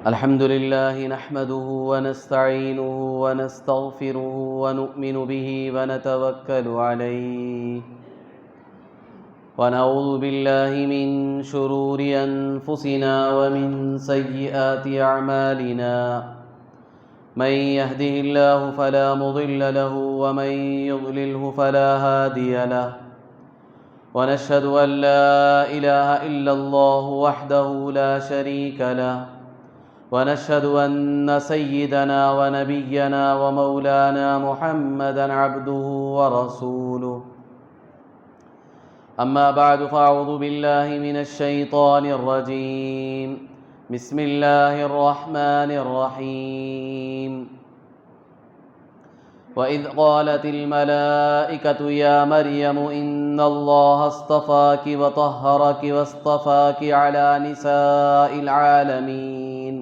الحمد لله نحمده ونستعينه ونستغفره ونؤمن به ونتوكل عليه ونعوذ بالله من شرور أنفسنا ومن سيئات أعمالنا من يهده الله فلا مضل له ومن يضلله فلا هادي له ونشهد أن لا إله إلا الله وحده لا شريك له ونشهد أن سيدنا ونبينا ومولانا محمدًا عبده ورسوله أما بعد فأعوذ بالله من الشيطان الرجيم بسم الله الرحمن الرحيم وإذ قالت الملائكة يا مريم إن الله اصطفاك وطهرك واصطفاك على نساء العالمين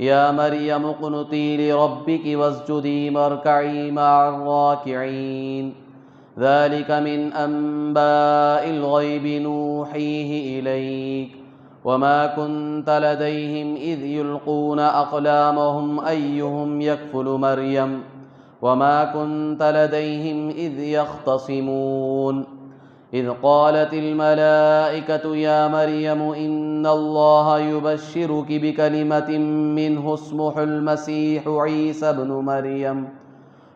يا مريم اقنتي لربك واسجدي واركعي مع الراكعين ذلك من أنباء الغيب نوحيه إليك وما كنت لديهم إذ يلقون أقلامهم أيهم يكفل مريم وما كنت لديهم إذ يختصمون إذ قالت الملائكة يا مريم إن الله يبشرك بكلمة منه اسمه المسيح عيسى ابن مريم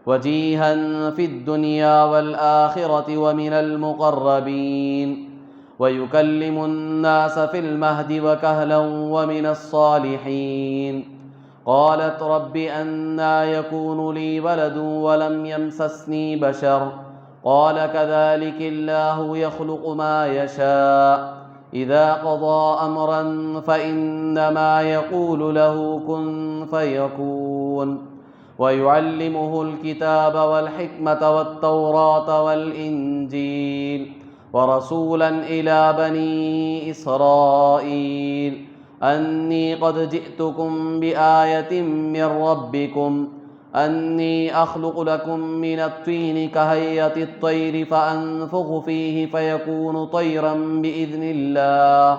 وجيها في الدنيا والآخرة ومن المقربين ويكلم الناس في المهد وكهلا ومن الصالحين قالت رب أنى يكون لي ولد ولم يمسسني بشر قال كذلك الله يخلق ما يشاء إذا قضى أمرا فإنما يقول له كن فيكون ويعلمه الكتاب والحكمة والتوراة والإنجيل ورسولا إلى بني إسرائيل أني قد جئتكم بآية من ربكم أني أخلق لكم من الطين كهيئة الطير فأنفخ فيه فيكون طيرا بإذن الله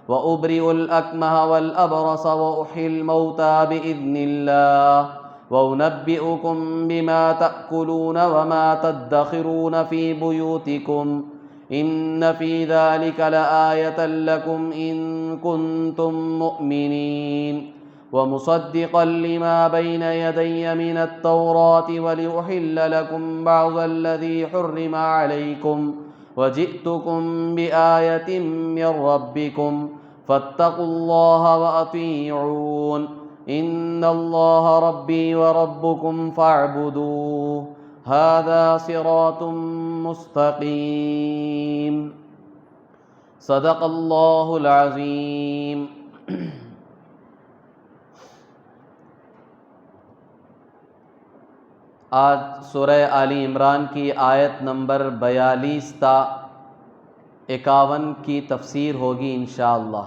وأبرئ الأكمه والأبرص وأحيي الموتى بإذن الله وأنبئكم بما تأكلون وما تدخرون في بيوتكم إن في ذلك لآية لكم إن كنتم مؤمنين ومصدقا لما بين يدي من التوراة ولأحل لكم بعض الذي حرم عليكم وجئتكم بآية من ربكم فاتقوا الله وأطيعون إن الله ربي وربكم فاعبدوه هذا صراط مستقيم صدق اللہ العظیم۔ آج سورہ آل عمران کی آیت نمبر 42 تا 51 کی تفسیر ہوگی انشاءاللہ۔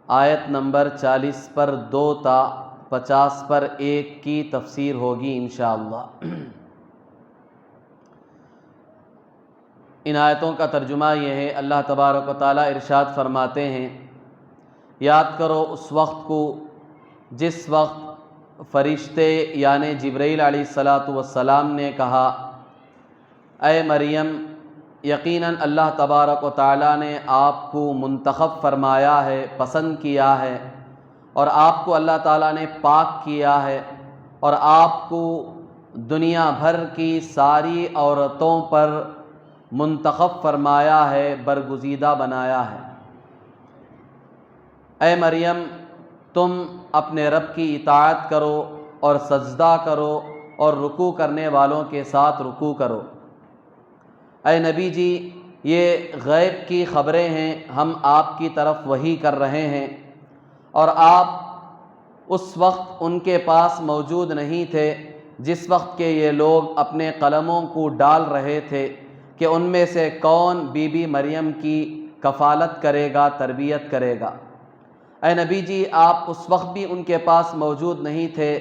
آیت نمبر 40 پر 2 تا 50 پر 1 کی تفسیر ہوگی انشاءاللہ۔ ان آیتوں کا ترجمہ یہ ہے، اللہ تبارک و تعالیٰ ارشاد فرماتے ہیں، یاد کرو اس وقت کو جس وقت فرشتے یعنی جبرائیل علیہ السلام نے کہا، اے مریم یقیناً اللہ تبارک و تعالیٰ نے آپ کو منتخب فرمایا ہے، پسند کیا ہے، اور آپ کو اللہ تعالیٰ نے پاک کیا ہے، اور آپ کو دنیا بھر کی ساری عورتوں پر منتخب فرمایا ہے، برگزیدہ بنایا ہے۔ اے مریم تم اپنے رب کی اطاعت کرو اور سجدہ کرو اور رکوع کرنے والوں کے ساتھ رکوع کرو۔ اے نبی جی یہ غیب کی خبریں ہیں، ہم آپ کی طرف وحی کر رہے ہیں، اور آپ اس وقت ان کے پاس موجود نہیں تھے جس وقت کہ یہ لوگ اپنے قلموں کو ڈال رہے تھے کہ ان میں سے کون بی بی مریم کی کفالت کرے گا، تربیت کرے گا۔ اے نبی جی آپ اس وقت بھی ان کے پاس موجود نہیں تھے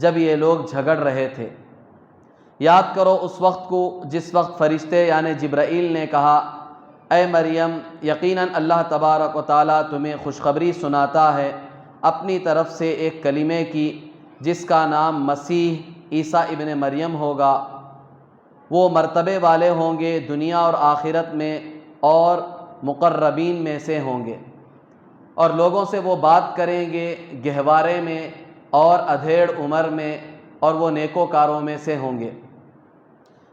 جب یہ لوگ جھگڑ رہے تھے۔ یاد کرو اس وقت کو جس وقت فرشتے یعنی جبرائیل نے کہا، اے مریم یقیناً اللہ تبارک و تعالیٰ تمہیں خوشخبری سناتا ہے، اپنی طرف سے ایک کلمے کی جس کا نام مسیح عیسیٰ ابن مریم ہوگا۔ وہ مرتبے والے ہوں گے دنیا اور آخرت میں، اور مقربین میں سے ہوں گے، اور لوگوں سے وہ بات کریں گے گہوارے میں اور ادھیڑ عمر میں، اور وہ نیکوکاروں میں سے ہوں گے۔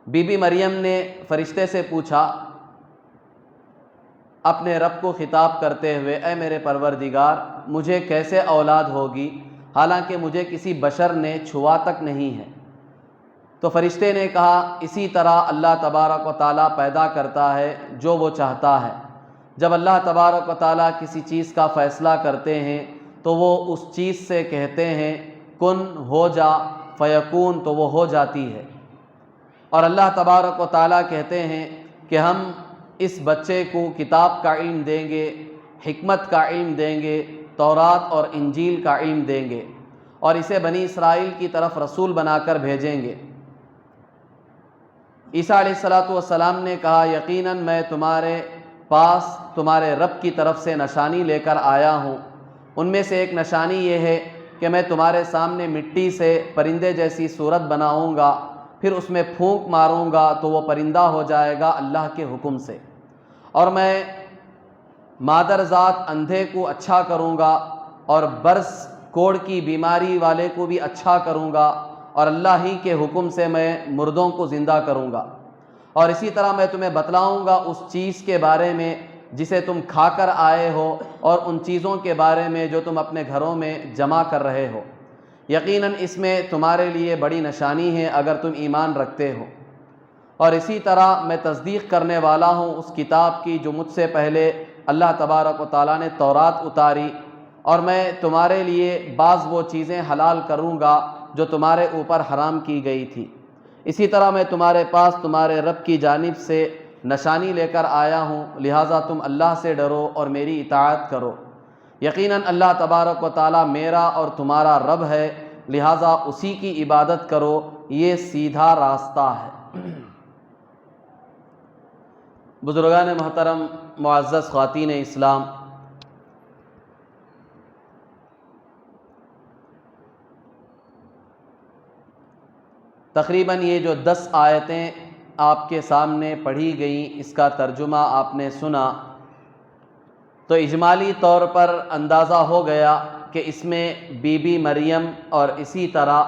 بی بی مریم نے فرشتے سے پوچھا اپنے رب کو خطاب کرتے ہوئے، اے میرے پروردگار، مجھے کیسے اولاد ہوگی حالانکہ مجھے کسی بشر نے چھوا تک نہیں ہے؟ تو فرشتے نے کہا، اسی طرح اللہ تبارک و تعالیٰ پیدا کرتا ہے جو وہ چاہتا ہے۔ جب اللہ تبارک و تعالیٰ کسی چیز کا فیصلہ کرتے ہیں تو وہ اس چیز سے کہتے ہیں کن ہو جا، فیکون، تو وہ ہو جاتی ہے۔ اور اللہ تبارک و تعالیٰ کہتے ہیں کہ ہم اس بچے کو کتاب کا علم دیں گے، حکمت کا علم دیں گے، تورات اور انجیل کا علم دیں گے، اور اسے بنی اسرائیل کی طرف رسول بنا کر بھیجیں گے۔ عیسیٰ علیہ السلام نے کہا، یقیناً میں تمہارے پاس تمہارے رب کی طرف سے نشانی لے کر آیا ہوں۔ ان میں سے ایک نشانی یہ ہے کہ میں تمہارے سامنے مٹی سے پرندے جیسی صورت بناؤں گا، پھر اس میں پھونک ماروں گا تو وہ پرندہ ہو جائے گا اللہ کے حکم سے، اور میں مادر ذات اندھے کو اچھا کروں گا، اور برس کوڑ کی بیماری والے کو بھی اچھا کروں گا، اور اللہ ہی کے حکم سے میں مردوں کو زندہ کروں گا۔ اور اسی طرح میں تمہیں بتلاؤں گا اس چیز کے بارے میں جسے تم کھا کر آئے ہو، اور ان چیزوں کے بارے میں جو تم اپنے گھروں میں جمع کر رہے ہو۔ یقیناً اس میں تمہارے لیے بڑی نشانی ہے اگر تم ایمان رکھتے ہو۔ اور اسی طرح میں تصدیق کرنے والا ہوں اس کتاب کی جو مجھ سے پہلے اللہ تبارک و تعالیٰ نے تورات اتاری، اور میں تمہارے لیے بعض وہ چیزیں حلال کروں گا جو تمہارے اوپر حرام کی گئی تھی۔ اسی طرح میں تمہارے پاس تمہارے رب کی جانب سے نشانی لے کر آیا ہوں، لہٰذا تم اللہ سے ڈرو اور میری اطاعت کرو۔ یقیناً اللہ تبارک و تعالیٰ میرا اور تمہارا رب ہے، لہٰذا اسی کی عبادت کرو، یہ سیدھا راستہ ہے۔ بزرگان محترم، معزز خواتین اسلام، تقریباً یہ جو 10 آیتیں آپ کے سامنے پڑھی گئیں، اس کا ترجمہ آپ نے سنا تو اجمالی طور پر اندازہ ہو گیا کہ اس میں بی بی مریم اور اسی طرح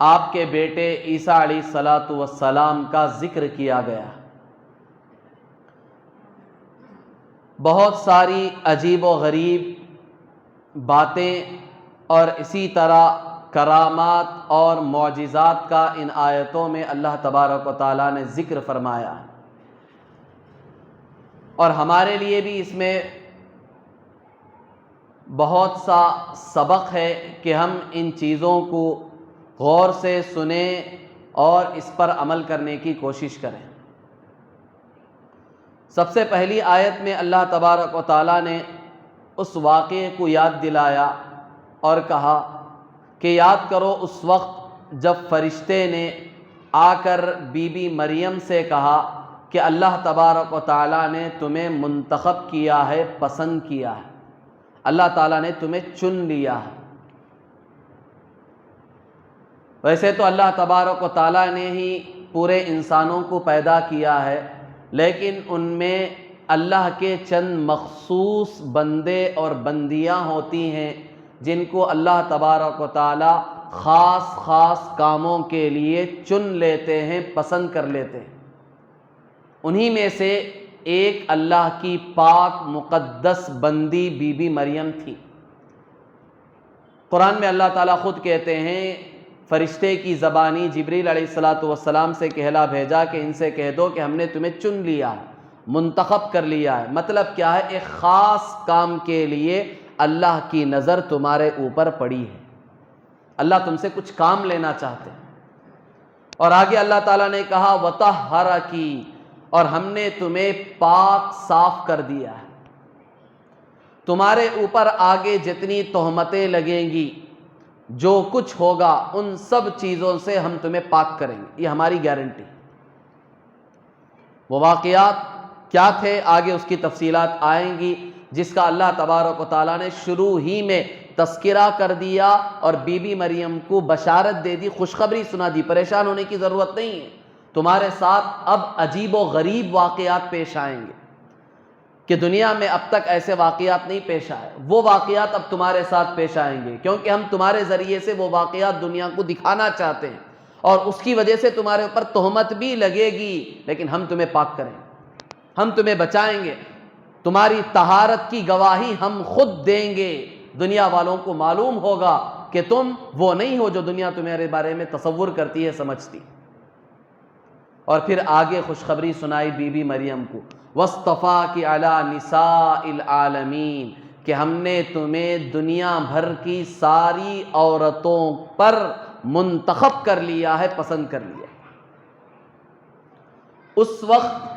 آپ کے بیٹے عیسیٰ علیہ السلام کا ذکر کیا گیا۔ بہت ساری عجیب و غریب باتیں اور اسی طرح کرامات اور معجزات کا ان آیتوں میں اللہ تبارک و تعالیٰ نے ذکر فرمایا ہے، اور ہمارے لیے بھی اس میں بہت سا سبق ہے کہ ہم ان چیزوں کو غور سے سنیں اور اس پر عمل کرنے کی کوشش کریں۔ سب سے پہلی آیت میں اللہ تبارک و تعالیٰ نے اس واقعے کو یاد دلایا اور کہا کہ یاد کرو اس وقت جب فرشتے نے آ کر بی بی مریم سے کہا کہ اللہ تبارک و تعالیٰ نے تمہیں منتخب کیا ہے، پسند کیا ہے، اللہ تعالیٰ نے تمہیں چن لیا ہے۔ ویسے تو اللہ تبارک و تعالیٰ نے ہی پورے انسانوں کو پیدا کیا ہے، لیکن ان میں اللہ کے چند مخصوص بندے اور بندیاں ہوتی ہیں جن کو اللہ تبارک و تعالیٰ خاص خاص کاموں کے لیے چن لیتے ہیں، پسند کر لیتے ہیں۔ انہی میں سے ایک اللہ کی پاک مقدس بندی بی بی مریم تھی۔ قرآن میں اللہ تعالیٰ خود کہتے ہیں، فرشتے کی زبانی جبریل علیہ السلام سے کہلا بھیجا کہ ان سے کہہ دو کہ ہم نے تمہیں چن لیا ہے، منتخب کر لیا ہے۔ مطلب کیا ہے؟ ایک خاص کام کے لیے اللہ کی نظر تمہارے اوپر پڑی ہے، اللہ تم سے کچھ کام لینا چاہتے ہیں۔ اور آگے اللہ تعالیٰ نے کہا وَطَہَّرَكِ، اور ہم نے تمہیں پاک صاف کر دیا ہے۔ تمہارے اوپر آگے جتنی تہمتیں لگیں گی، جو کچھ ہوگا، ان سب چیزوں سے ہم تمہیں پاک کریں گے، یہ ہماری گارنٹی۔ وہ واقعات کیا تھے آگے اس کی تفصیلات آئیں گی۔ جس کا اللہ تبارک و تعالیٰ نے شروع ہی میں تذکرہ کر دیا اور بی بی مریم کو بشارت دے دی، خوشخبری سنا دی، پریشان ہونے کی ضرورت نہیں ہے، تمہارے ساتھ اب عجیب و غریب واقعات پیش آئیں گے کہ دنیا میں اب تک ایسے واقعات نہیں پیش آئے، وہ واقعات اب تمہارے ساتھ پیش آئیں گے، کیونکہ ہم تمہارے ذریعے سے وہ واقعات دنیا کو دکھانا چاہتے ہیں، اور اس کی وجہ سے تمہارے اوپر تہمت بھی لگے گی، لیکن ہم تمہیں پاک کریں گے، ہم تمہیں بچائیں گے، تمہاری طہارت کی گواہی ہم خود دیں گے، دنیا والوں کو معلوم ہوگا کہ تم وہ نہیں ہو جو دنیا تمہارے بارے میں تصور کرتی ہے، سمجھتی۔ اور پھر آگے خوشخبری سنائی بی بی مریم کو، وَاصْطَفَاكِ عَلَى نِسَاءِ الْعَالَمِينَ، کہ ہم نے تمہیں دنیا بھر کی ساری عورتوں پر منتخب کر لیا ہے، پسند کر لیا۔ اس وقت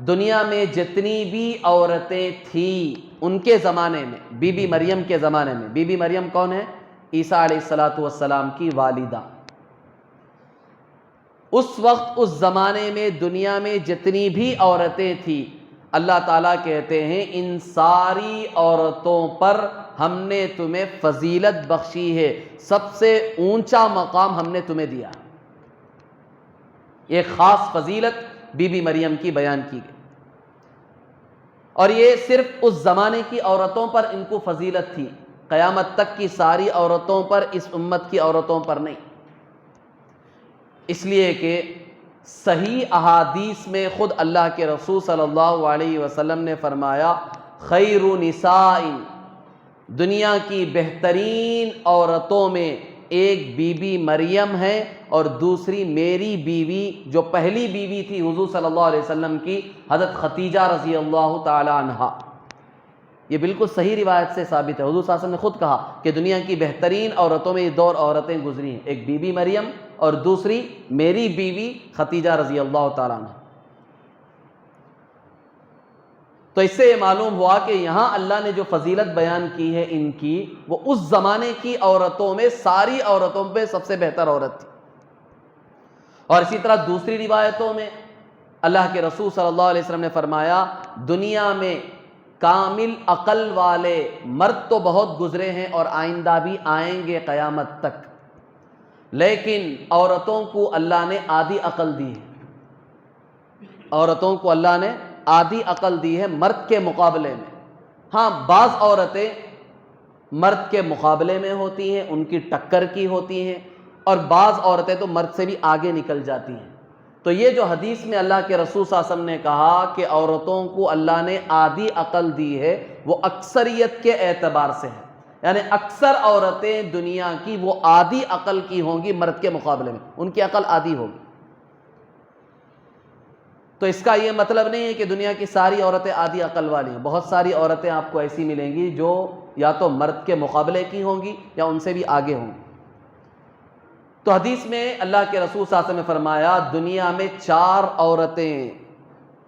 دنیا میں جتنی بھی عورتیں تھیں ان کے زمانے میں، بی بی مریم کے زمانے میں، بی بی مریم کون ہے؟ عیسیٰ علیہ السلام کی والدہ۔ اس وقت اس زمانے میں دنیا میں جتنی بھی عورتیں تھیں، اللہ تعالیٰ کہتے ہیں ان ساری عورتوں پر ہم نے تمہیں فضیلت بخشی ہے، سب سے اونچا مقام ہم نے تمہیں دیا۔ ایک خاص فضیلت بی بی مریم کی بیان کی گئی، اور یہ صرف اس زمانے کی عورتوں پر ان کو فضیلت تھی، قیامت تک کی ساری عورتوں پر، اس امت کی عورتوں پر نہیں، اس لیے کہ صحیح احادیث میں خود اللہ کے رسول صلی اللہ علیہ وسلم نے فرمایا، خیر نساء، دنیا کی بہترین عورتوں میں ایک بی بی مریم ہے اور دوسری میری بیوی، جو پہلی بیوی تھی حضور صلی اللہ علیہ وسلم کی، حضرت خدیجہ رضی اللہ تعالی عنہا۔ یہ بالکل صحیح روایت سے ثابت ہے، حضور صلی اللہ علیہ وسلم نے خود کہا کہ دنیا کی بہترین عورتوں میں یہ دو عورتیں گزری ہیں، ایک بی بی مریم اور دوسری میری بیوی خدیجہ رضی اللہ تعالی عنہا۔ تو اس سے یہ معلوم ہوا کہ یہاں اللہ نے جو فضیلت بیان کی ہے ان کی، وہ اس زمانے کی عورتوں میں ساری عورتوں پہ سب سے بہتر عورت تھی۔ اور اسی طرح دوسری روایتوں میں اللہ کے رسول صلی اللہ علیہ وسلم نے فرمایا، دنیا میں کامل عقل والے مرد تو بہت گزرے ہیں اور آئندہ بھی آئیں گے قیامت تک، لیکن عورتوں کو اللہ نے آدھی عقل دی ہے، عورتوں کو اللہ نے آدھی عقل دی ہے مرد کے مقابلے میں۔ ہاں، بعض عورتیں مرد کے مقابلے میں ہوتی ہیں، ان کی ٹکر کی ہوتی ہیں، اور بعض عورتیں تو مرد سے بھی آگے نکل جاتی ہیں۔ تو یہ جو حدیث میں اللہ کے رسول صلی اللہ علیہ وسلم نے کہا کہ عورتوں کو اللہ نے آدھی عقل دی ہے، وہ اکثریت کے اعتبار سے ہے، یعنی اکثر عورتیں دنیا کی وہ آدھی عقل کی ہوں گی مرد کے مقابلے میں، ان کی عقل آدھی ہوگی۔ تو اس کا یہ مطلب نہیں ہے کہ دنیا کی ساری عورتیں آدھی عقل والی ہیں، بہت ساری عورتیں آپ کو ایسی ملیں گی جو یا تو مرد کے مقابلے کی ہوں گی یا ان سے بھی آگے ہوں گی۔ تو حدیث میں اللہ کے رسول صلی اللہ علیہ وسلم نے فرمایا، دنیا میں 4 عورتیں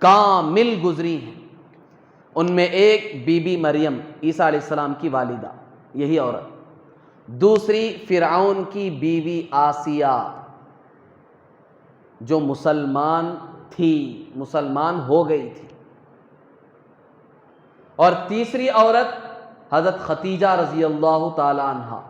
کامل گزری ہیں، ان میں ایک بی بی مریم عیسیٰ علیہ السلام کی والدہ، یہی عورت، دوسری فرعون کی بیوی آسیہ جو مسلمان تھی، مسلمان ہو گئی تھی، اور تیسری عورت حضرت خدیجہ رضی اللہ تعالی عنہا،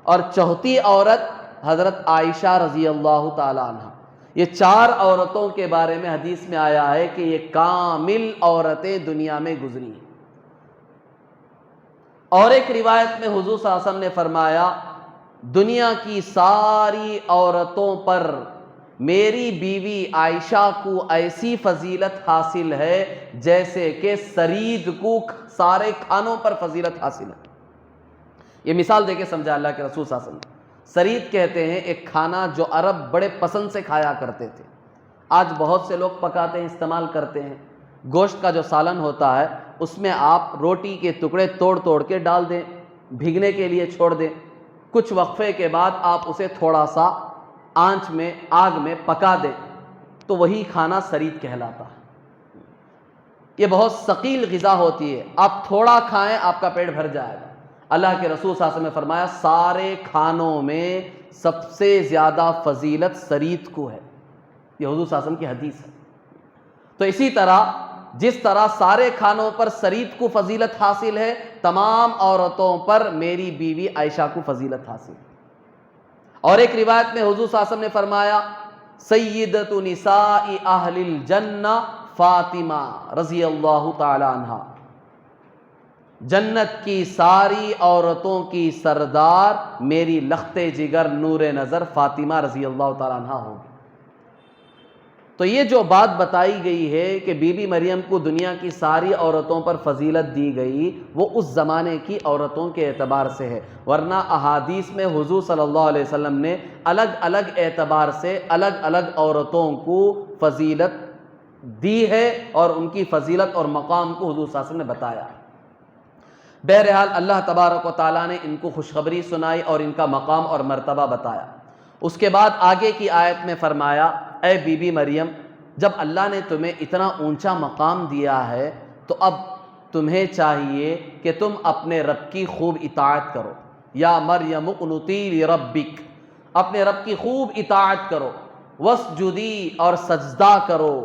اور چوتھی عورت حضرت عائشہ رضی اللہ تعالی عنہا۔ یہ 4 عورتوں کے بارے میں حدیث میں آیا ہے کہ یہ کامل عورتیں دنیا میں گزری ہیں۔ اور ایک روایت میں حضور صلی اللہ علیہ وسلم نے فرمایا، دنیا کی ساری عورتوں پر میری بیوی عائشہ کو ایسی فضیلت حاصل ہے جیسے کہ سرید کو سارے کھانوں پر فضیلت حاصل ہے۔ یہ مثال دے کے سمجھا اللہ کے رسول صلی اللہ علیہ وسلم۔ سرید کہتے ہیں ایک کھانا جو عرب بڑے پسند سے کھایا کرتے تھے، آج بہت سے لوگ پکاتے ہیں، استعمال کرتے ہیں۔ گوشت کا جو سالن ہوتا ہے اس میں آپ روٹی کے ٹکڑے توڑ توڑ کے ڈال دیں، بھیگنے کے لیے چھوڑ دیں، کچھ وقفے کے بعد آپ اسے تھوڑا سا آنچ میں، آگ میں پکا دیں، تو وہی کھانا سرید کہلاتا ہے۔ یہ بہت ثقیل غذا ہوتی ہے، آپ تھوڑا کھائیں آپ کا پیٹ بھر جائے گا۔ اللہ کے رسول صلی اللہ علیہ وسلم نے فرمایا، سارے کھانوں میں سب سے زیادہ فضیلت سرید کو ہے۔ یہ حضور صلی اللہ علیہ وسلم کی حدیث ہے۔ تو اسی طرح جس طرح سارے کھانوں پر سرید کو فضیلت حاصل ہے، تمام عورتوں پر میری بیوی عائشہ کو فضیلت حاصل ہے۔ اور ایک روایت میں حضور صلی اللہ علیہ وسلم نے فرمایا سیدۃ نساء اہل الجنہ فاطمہ رضی اللہ تعالی عنہا، جنت کی ساری عورتوں کی سردار میری لخت جگر نور نظر فاطمہ رضی اللہ تعالی عنہا ہوگی۔ تو یہ جو بات بتائی گئی ہے کہ بی بی مریم کو دنیا کی ساری عورتوں پر فضیلت دی گئی، وہ اس زمانے کی عورتوں کے اعتبار سے ہے، ورنہ احادیث میں حضور صلی اللہ علیہ وسلم نے الگ الگ اعتبار سے الگ الگ عورتوں کو فضیلت دی ہے اور ان کی فضیلت اور مقام کو حضور صلی اللہ علیہ وسلم نے بتایا۔ بہرحال اللہ تبارک و تعالیٰ نے ان کو خوشخبری سنائی اور ان کا مقام اور مرتبہ بتایا۔ اس کے بعد آگے کی آیت میں فرمایا اے بی بی مریم، جب اللہ نے تمہیں اتنا اونچا مقام دیا ہے تو اب تمہیں چاہیے کہ تم اپنے رب کی خوب اطاعت کرو۔ یا مریم اقنتی لربک، اپنے رب کی خوب اطاعت کرو، واسجدی اور سجدہ کرو،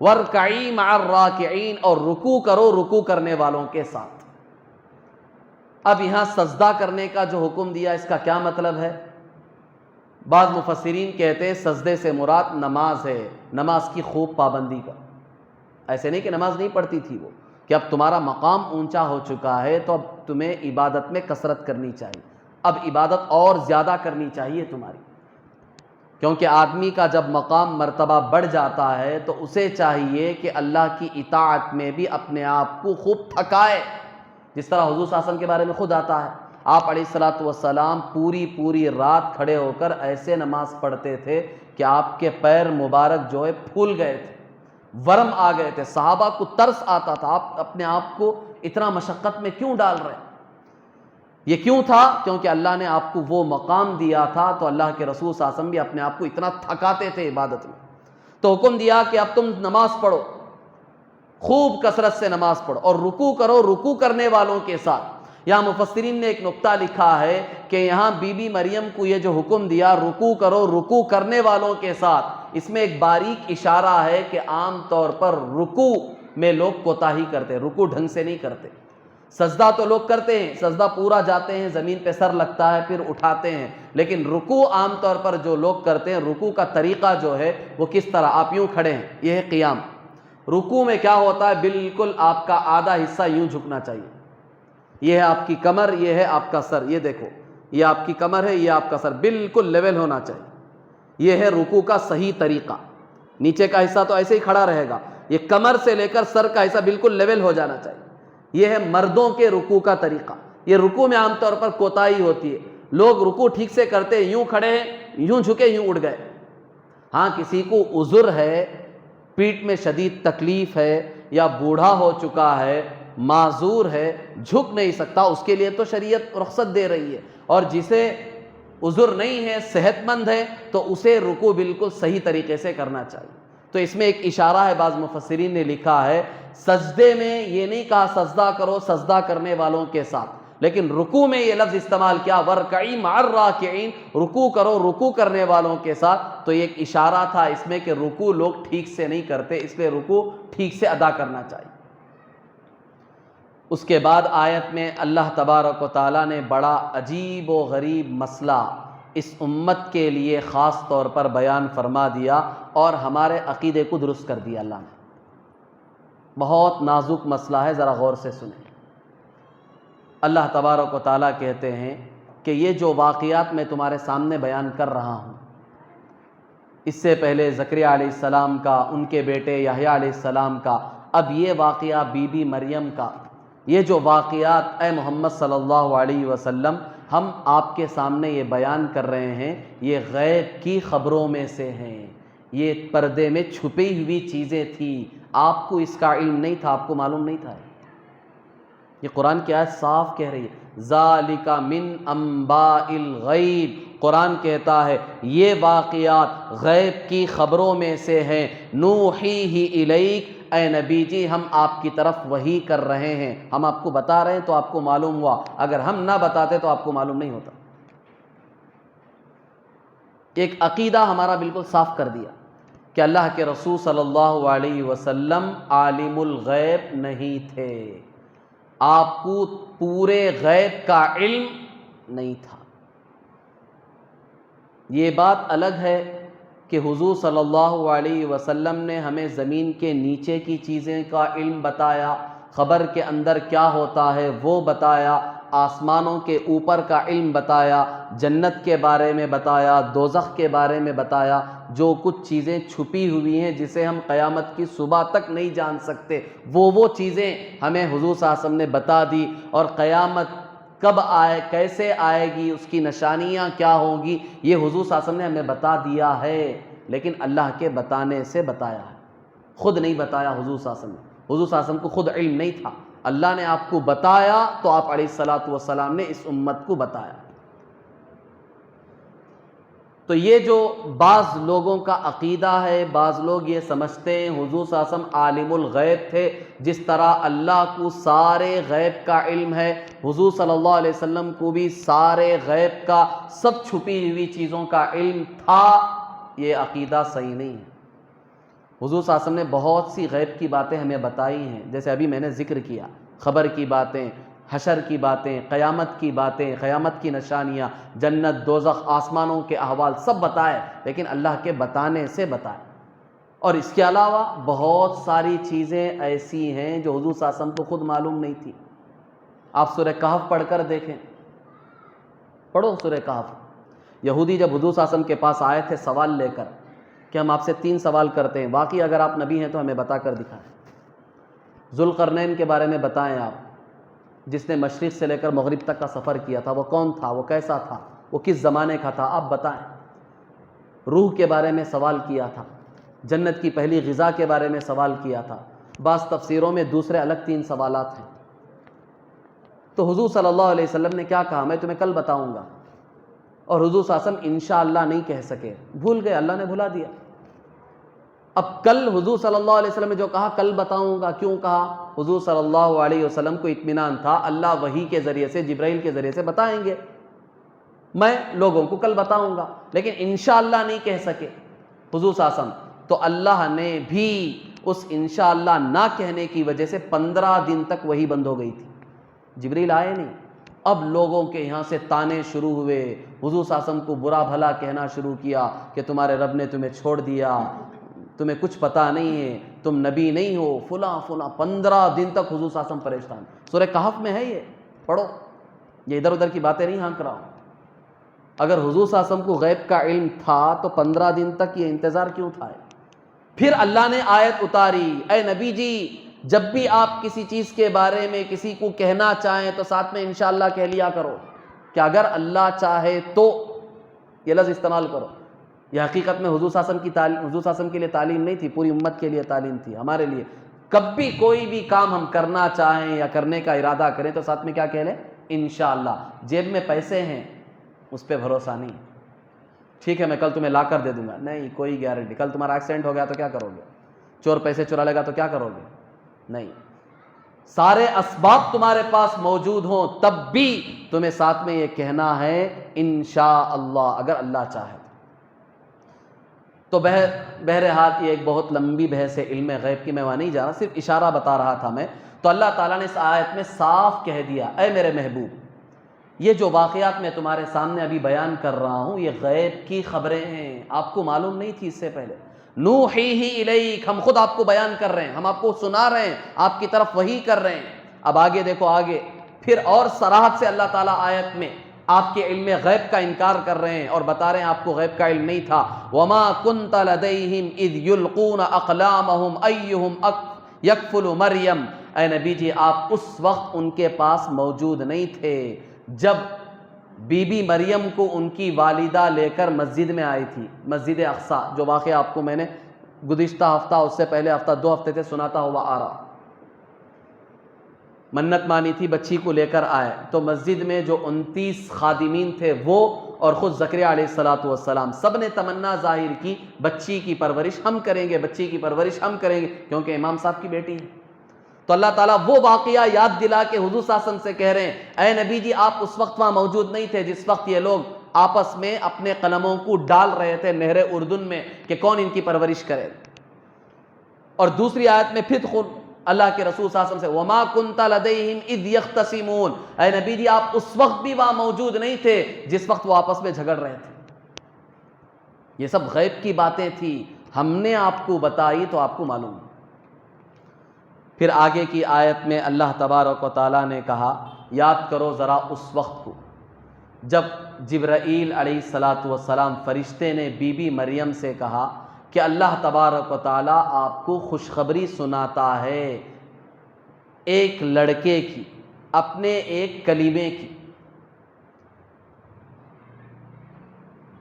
وارکعی مع الراکعین اور رکوع کرو رکوع کرنے والوں کے ساتھ۔ اب یہاں سجدہ کرنے کا جو حکم دیا اس کا کیا مطلب ہے؟ بعض مفسرین کہتے ہیں سجدے سے مراد نماز ہے، نماز کی خوب پابندی کا۔ ایسے نہیں کہ نماز نہیں پڑھتی تھی وہ، کہ اب تمہارا مقام اونچا ہو چکا ہے تو اب تمہیں عبادت میں کثرت کرنی چاہیے، اب عبادت اور زیادہ کرنی چاہیے تمہاری، کیونکہ آدمی کا جب مقام مرتبہ بڑھ جاتا ہے تو اسے چاہیے کہ اللہ کی اطاعت میں بھی اپنے آپ کو خوب تھکائے، جس طرح حضور صلی اللہ علیہ وسلم کے بارے میں خود آتا ہے، آپ علیہ الصلوۃ والسلام پوری رات کھڑے ہو کر ایسے نماز پڑھتے تھے کہ آپ کے پیر مبارک جو ہے پھول گئے تھے، ورم آ گئے تھے، صحابہ کو ترس آتا تھا آپ اپنے آپ کو اتنا مشقت میں کیوں ڈال رہے ہیں؟ یہ کیوں تھا؟ کیونکہ اللہ نے آپ کو وہ مقام دیا تھا، تو اللہ کے رسول صلی اللہ علیہ وسلم بھی اپنے آپ کو اتنا تھکاتے تھے عبادت میں، تو حکم دیا کہ اب تم نماز پڑھو، خوب کثرت سے نماز پڑھو اور رکوع کرو رکوع کرنے والوں کے ساتھ۔ یہاں مفسرین نے ایک نقطہ لکھا ہے کہ یہاں بی بی مریم کو یہ جو حکم دیا رکوع کرو رکوع کرنے والوں کے ساتھ، اس میں ایک باریک اشارہ ہے کہ عام طور پر رکوع میں لوگ کوتاہی کرتے ہیں، رکوع ڈھنگ سے نہیں کرتے۔ سجدہ تو لوگ کرتے ہیں، سجدہ پورا جاتے ہیں، زمین پہ سر لگتا ہے پھر اٹھاتے ہیں، لیکن رکوع عام طور پر جو لوگ کرتے ہیں، رکوع کا طریقہ جو ہے وہ کس طرح، آپ یوں کھڑے ہیں، یہ ہے قیام۔ رکوع میں کیا ہوتا ہے، بالکل آپ کا آدھا حصہ یوں جھکنا چاہیے، یہ ہے آپ کی کمر، یہ ہے آپ کا سر، یہ دیکھو یہ آپ کی کمر ہے، یہ آپ کا سر بالکل لیول ہونا چاہیے، یہ ہے رکوع کا صحیح طریقہ۔ نیچے کا حصہ تو ایسے ہی کھڑا رہے گا، یہ کمر سے لے کر سر کا حصہ بالکل لیول ہو جانا چاہیے، یہ ہے مردوں کے رکوع کا طریقہ۔ یہ رکوع میں عام طور پر کوتاہی ہوتی ہے، لوگ رکوع ٹھیک سے کرتے ہیں، یوں کھڑے ہیں، یوں جھکے، یوں اٹھ گئے۔ ہاں کسی کو عذر ہے، پیٹھ میں شدید تکلیف ہے یا بوڑھا ہو چکا ہے، معذور ہے، جھک نہیں سکتا، اس کے لیے تو شریعت رخصت دے رہی ہے، اور جسے عذر نہیں ہے، صحت مند ہے، تو اسے رکوع بالکل صحیح طریقے سے کرنا چاہیے۔ تو اس میں ایک اشارہ ہے، بعض مفسرین نے لکھا ہے سجدے میں یہ نہیں کہا سجدہ کرو سجدہ کرنے والوں کے ساتھ، لیکن رکوع میں یہ لفظ استعمال کیا وارکعی مع الراکعین، رکوع کرو رکوع کرنے والوں کے ساتھ، تو یہ ایک اشارہ تھا اس میں کہ رکوع لوگ ٹھیک سے نہیں کرتے، اس لیے رکوع ٹھیک سے ادا کرنا چاہیے۔ اس کے بعد آیت میں اللہ تبارک و تعالیٰ نے بڑا عجیب و غریب مسئلہ اس امت کے لیے خاص طور پر بیان فرما دیا اور ہمارے عقیدے کو درست کر دیا۔ اللہ نے بہت نازک مسئلہ ہے، ذرا غور سے سنیں۔ اللہ تبارک و تعالیٰ کہتے ہیں کہ یہ جو واقعات میں تمہارے سامنے بیان کر رہا ہوں، اس سے پہلے زکریا علیہ السلام کا، ان کے بیٹے یحییٰ علیہ السلام کا، اب یہ واقعہ بی بی مریم کا، یہ جو واقعات اے محمد صلی اللہ علیہ وسلم ہم آپ کے سامنے یہ بیان کر رہے ہیں، یہ غیب کی خبروں میں سے ہیں، یہ پردے میں چھپی ہوئی چیزیں تھیں، آپ کو اس کا علم نہیں تھا، آپ کو معلوم نہیں تھا۔ یہ قرآن کی آیت صاف کہہ رہی ہے ذالک من انباء الغیب، قرآن کہتا ہے یہ واقعات غیب کی خبروں میں سے ہیں، نوحیہ الیک، اے نبی جی ہم آپ کی طرف وحی کر رہے ہیں، ہم آپ کو بتا رہے ہیں تو آپ کو معلوم ہوا، اگر ہم نہ بتاتے تو آپ کو معلوم نہیں ہوتا۔ ایک عقیدہ ہمارا بالکل صاف کر دیا کہ اللہ کے رسول صلی اللہ علیہ وسلم عالم الغیب نہیں تھے، آپ کو پورے غیب کا علم نہیں تھا۔ یہ بات الگ ہے کہ حضور صلی اللہ علیہ وسلم نے ہمیں زمین کے نیچے کی چیزیں کا علم بتایا، قبر کے اندر کیا ہوتا ہے وہ بتایا، آسمانوں کے اوپر کا علم بتایا، جنت کے بارے میں بتایا، دوزخ کے بارے میں بتایا، جو کچھ چیزیں چھپی ہوئی ہیں جسے ہم قیامت کی صبح تک نہیں جان سکتے، وہ چیزیں ہمیں حضور صلی اللہ علیہ وسلم نے بتا دی، اور قیامت کب آئے، کیسے آئے گی، اس کی نشانیاں کیا ہوں گی، یہ حضور صلی اللہ علیہ وسلم نے ہمیں بتا دیا ہے، لیکن اللہ کے بتانے سے بتایا ہے، خود نہیں بتایا حضور صلی اللہ علیہ وسلم نے۔ حضور صلی اللہ علیہ وسلم کو خود علم نہیں تھا، اللہ نے آپ کو بتایا تو آپ علیہ الصلاۃ والسلام نے اس امت کو بتایا۔ تو یہ جو بعض لوگوں کا عقیدہ ہے، بعض لوگ یہ سمجھتے ہیں حضور صلی اللہ علیہ وسلم عالم الغیب تھے، جس طرح اللہ کو سارے غیب کا علم ہے، حضور صلی اللہ علیہ وسلم کو بھی سارے غیب کا، سب چھپی ہوئی چیزوں کا علم تھا۔ یہ عقیدہ صحیح نہیں ہے۔ حضور صلی اللہ علیہ وسلم نے بہت سی غیب کی باتیں ہمیں بتائی ہیں، جیسے ابھی میں نے ذکر کیا، خبر کی باتیں، حشر کی باتیں، قیامت کی باتیں، قیامت کی نشانیاں، جنت، دوزخ، آسمانوں کے احوال سب بتائے، لیکن اللہ کے بتانے سے بتائے۔ اور اس کے علاوہ بہت ساری چیزیں ایسی ہیں جو حضور صلی اللہ علیہ وسلم کو خود معلوم نہیں تھی۔ آپ سورہ کہف پڑھ کر دیکھیں، پڑھو سورہ کہف۔ یہودی جب حضور صلی اللہ علیہ وسلم کے پاس آئے تھے سوال لے کر کہ ہم آپ سے 3 سوال کرتے ہیں، واقعی اگر آپ نبی ہیں تو ہمیں بتا کر دکھائیں۔ ذوالقرنین کے بارے میں بتائیں آپ، جس نے مشرق سے لے کر مغرب تک کا سفر کیا تھا، وہ کون تھا، وہ کیسا تھا، وہ کس زمانے کا تھا، آپ بتائیں۔ روح کے بارے میں سوال کیا تھا، جنت کی پہلی غذا کے بارے میں سوال کیا تھا، بعض تفسیروں میں دوسرے الگ 3 سوالات ہیں۔ تو حضور صلی اللہ علیہ وسلم نے کیا کہا، میں تمہیں کل بتاؤں گا، اور حضور صلی اللہ علیہ وسلم انشاءاللہ نہیں کہہ سکے، بھول گئے، اللہ نے بھلا دیا۔ اب کل حضور صلی اللہ علیہ وسلم نے جو کہا کل بتاؤں گا، کیوں کہا؟ حضور صلی اللہ علیہ وسلم کو اطمینان تھا اللہ وحی کے ذریعے سے، جبرائیل کے ذریعے سے بتائیں گے، میں لوگوں کو کل بتاؤں گا، لیکن انشاءاللہ نہیں کہہ سکے حضور صلی اللہ علیہ وسلم۔ تو اللہ نے بھی اس انشاءاللہ نہ کہنے کی وجہ سے 15 دن تک وحی بند ہو گئی تھی، جبرائیل آئے نہیں۔ اب لوگوں کے یہاں سے تانے شروع ہوئے، حضور صلی اللہ علیہ وسلم کو برا بھلا کہنا شروع کیا کہ تمہارے رب نے تمہیں چھوڑ دیا، تمہیں کچھ پتہ نہیں ہے، تم نبی نہیں ہو، فلاں فلاں۔ 15 دن تک حضور صلی اللہ علیہ وسلم پریشان۔ سورہ کہف میں ہے، یہ پڑھو، یہ ادھر ادھر کی باتیں نہیں ہانک رہا ہوں۔ اگر حضور صلی اللہ علیہ وسلم کو غیب کا علم تھا تو 15 دن تک یہ انتظار کیوں تھا؟ پھر اللہ نے آیت اتاری، اے نبی جی جب بھی آپ کسی چیز کے بارے میں کسی کو کہنا چاہیں تو ساتھ میں انشاءاللہ کہہ لیا کرو کہ اگر اللہ چاہے تو، یہ لفظ استعمال کرو۔ یہ حقیقت میں حضور صلی اللہ علیہ وسلم کی تعلیم، حضور صلی اللہ علیہ وسلم کے لیے تعلیم نہیں تھی، پوری امت کے لیے تعلیم تھی، ہمارے لیے۔ کب بھی کوئی بھی کام ہم کرنا چاہیں یا کرنے کا ارادہ کریں تو ساتھ میں کیا کہہ لیں؟ انشاءاللہ۔ جیب میں پیسے ہیں اس پہ بھروسہ نہیں، ٹھیک ہے میں کل تمہیں لا کر دے دوں گا، نہیں، کوئی گارنٹی۔ کل تمہارا ایکسیڈنٹ ہو گیا تو کیا کرو گے؟ چور پیسے چرا لے گا تو کیا کرو گے؟ نہیں۔ سارے اسباب تمہارے پاس موجود ہوں تب بھی تمہیں ساتھ میں یہ کہنا ہے انشاءاللہ، اگر اللہ چاہے تو۔ بہرحال یہ ایک بہت لمبی بحث ہے علم غیب کی، میں وہاں نہیں جا رہا، صرف اشارہ بتا رہا تھا میں۔ تو اللہ تعالیٰ نے اس آیت میں صاف کہہ دیا، اے میرے محبوب یہ جو واقعات میں تمہارے سامنے ابھی بیان کر رہا ہوں یہ غیب کی خبریں ہیں، آپ کو معلوم نہیں تھی اس سے پہلے۔ نوحیہ الیک، ہم خود آپ کو بیان کر رہے ہیں، ہم آپ کو سنا رہے ہیں، آپ کی طرف وحی کر رہے ہیں۔ اب آگے دیکھو، آگے پھر اور صراحت سے اللہ تعالیٰ آیت میں آپ کے علم غیب کا انکار کر رہے ہیں اور بتا رہے ہیں آپ کو غیب کا علم نہیں تھا۔ وما كنت لديهم اذ يلقون اقلامهم ايهم يكفل مریم، اے نبی جی آپ اس وقت ان کے پاس موجود نہیں تھے جب بی بی مریم کو ان کی والدہ لے کر مسجد میں آئی تھی، مسجد اقصی، جو واقعہ آپ کو میں نے گزشتہ ہفتہ، اس سے پہلے ہفتہ، 2 ہفتے سے سناتا ہوا آ رہا۔ منت مانی تھی، بچی کو لے کر آئے تو مسجد میں جو 29 خادمین تھے وہ اور خود زکریا علیہ السلام سب نے تمنا ظاہر کی بچی کی پرورش ہم کریں گے، بچی کی پرورش ہم کریں گے، کیونکہ امام صاحب کی بیٹی ہے۔ تو اللہ تعالیٰ وہ واقعہ یاد دلا کے حضور صلی اللہ علیہ وسلم سے کہہ رہے ہیں، اے نبی جی آپ اس وقت وہاں موجود نہیں تھے جس وقت یہ لوگ آپس میں اپنے قلموں کو ڈال رہے تھے نہر اردن میں کہ کون ان کی پرورش کرے. اور دوسری آیت میں پھر خود اللہ کے رسول صلی اللہ علیہ وسلم سے وَمَا كُنْتَ لَدَيْهِمْ اِذْ يَخْتَصِمُونَ، اے نبی جی آپ اس وقت بھی وہاں موجود نہیں تھے جس وقت وہ آپس میں جھگڑ رہے تھے. یہ سب غیب کی باتیں تھی، ہم نے آپ کو بتائی تو آپ کو معلوم. پھر آگے کی آیت میں اللہ تبارک و تعالیٰ نے کہا یاد کرو ذرا اس وقت کو جب جبرائیل علیہ السلام فرشتے نے بی بی مریم سے کہا کہ اللہ تبارک و تعالیٰ آپ کو خوشخبری سناتا ہے ایک لڑکے کی، اپنے ایک کلیمے کی.